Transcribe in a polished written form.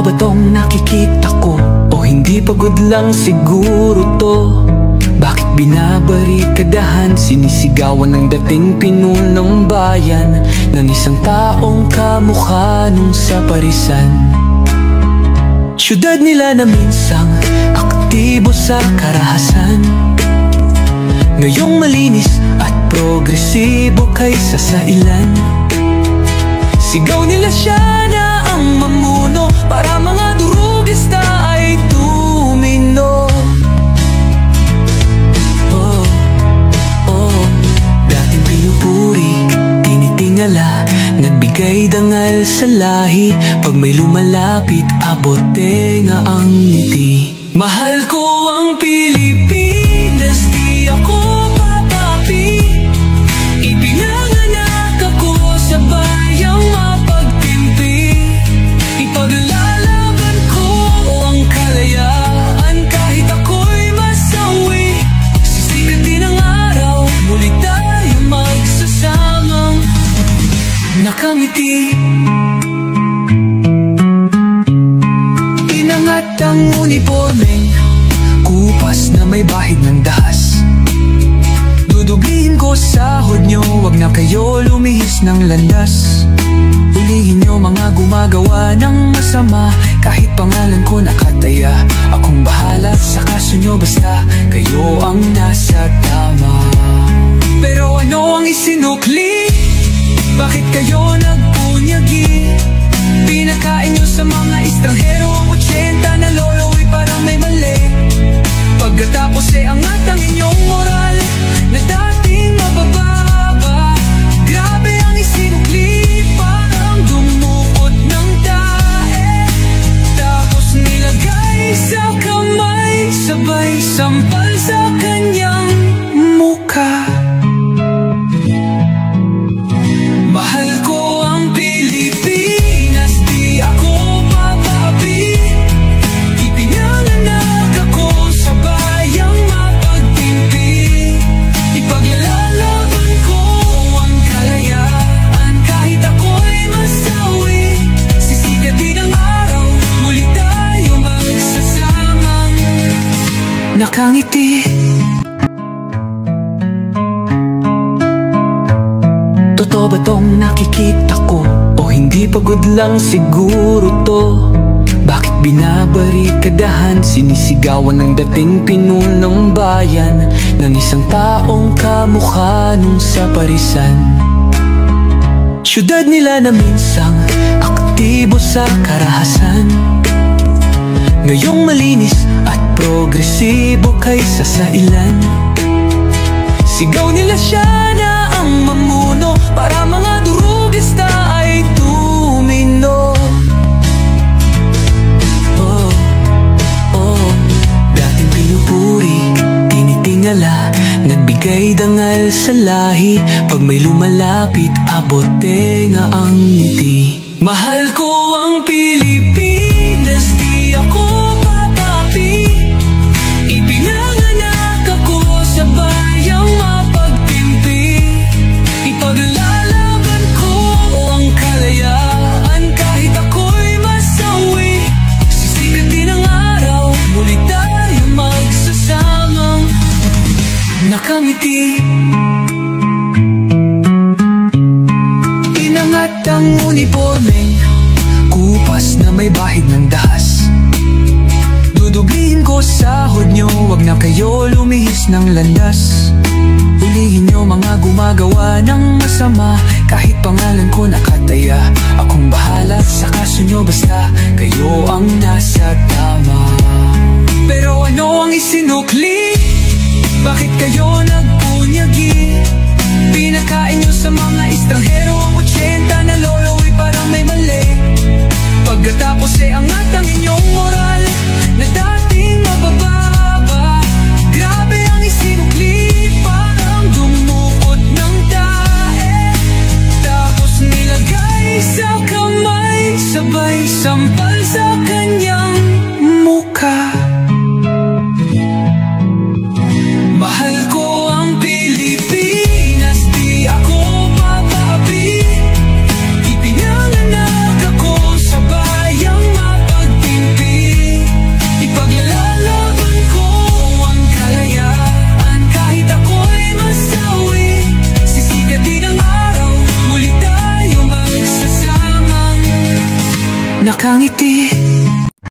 Totoo ba tong nakikita ko? O hindi pagod lang siguro to? Bakit binabarikadahan, sinisigawan ng dating pinunong bayan ng isang taong kamukha nung sa parisan? Syudad nila na minsang aktibo sa karahasan, ngayong malinis at progresibo kaysa sa ilan. Sigaw nila siya na ang mamuno para mga durugista ay tumino. Dating pinupuri, tinitingala, nagbigay dangal sa lahi. Pag may lumalapit, abot tenga ang ngiti. Mahal ko ang Pilipinas, di ako papapi. Ipinanganak ako sa bayang mapagtimpi. Ipaglalaban ko ang kalayaan kahit ako'y masawi. Sisikat din ang araw, muli tayo magsasamang nakangiti. Inangat ang uniformeng kupas na may bahid ng dahas. Dudublihin ko sahod nyo, wag na kayo lumihis ng landas. Ulihin nyo mga gumagawa ng masama, kahit pangalan ko nakataya. Akong bahala sa kaso nyo, basta kayo ang nasa tama. Pero ano ang isinukli? Bakit kayo nagpunyagi? Pinakain nyo sa mga estranghero ang 80 na lolo'y parang may mali. Pagkatapos angat ang inyong moral na dating mabababa. Grabe ang isinukli, parang dumukot ng tae. Tapos nilagay sa kamay, sabay sampal sa kanyang mukha. Mahal ko ang Pilipinas, di ako papapi. Ipinanganak ako sa bayang mapagtimpi. Ipaglalaban ko ang kalayaan kahit ako'y masawi. Sisikat din ang araw, muli tayo magsasamang nakangiti. Totoo ba tong nakikita ko? O hindi pagod lang siguro to? Bakit binabarikadahan, sinisigawan ng dating pinunong bayan ng isang taong kamukha nung sa parisan? Syudad nila na minsang aktibo sa karahasan, ngayong malinis at progresibo kaysa sa ilan. Sigaw nila siya na ang mamuno para mga durugista ay tumino. Dating pinupuri, tinitingala, nagbigay dangal sa lahi. Pag may lumalapit, abot tenga ang ngiti. Mahal ko ang Pilipinas, di ako papapi. Ipinanganak ako sa bayang mapagtimpi. Ipaglalaban ko ang kalayaan kahit ako'y masawi. Sisikat din ang araw, muli tayo magsasamang nakangiti. Inangat ang uniformeng kupas na may bahid ng dahas. Dudublihin ko sahod nyo, wag na kayo lumihis ng landas. Ulihin nyo mga gumagawa ng masama, kahit pangalan ko nakataya. Akong bahala sa kaso nyo, basta kayo ang nasa tama. Pero ano ang isinukli? Bakit kayo nagpunyagi? Pinakain nyo sa mga estranghero ang 80 na lolo'y parang may mali. Pagkatapos angat ang inyong moral na dating mabababa. Grabe ang isinukli, parang dumukot ng tae. Tapos nilagay sa kamay, sabay sampal sa kanyang mukha. Mahal ko ang Pilipinas, di ako papapi. Ipinanganak ako sa bayang mapagtimpi. nakangiti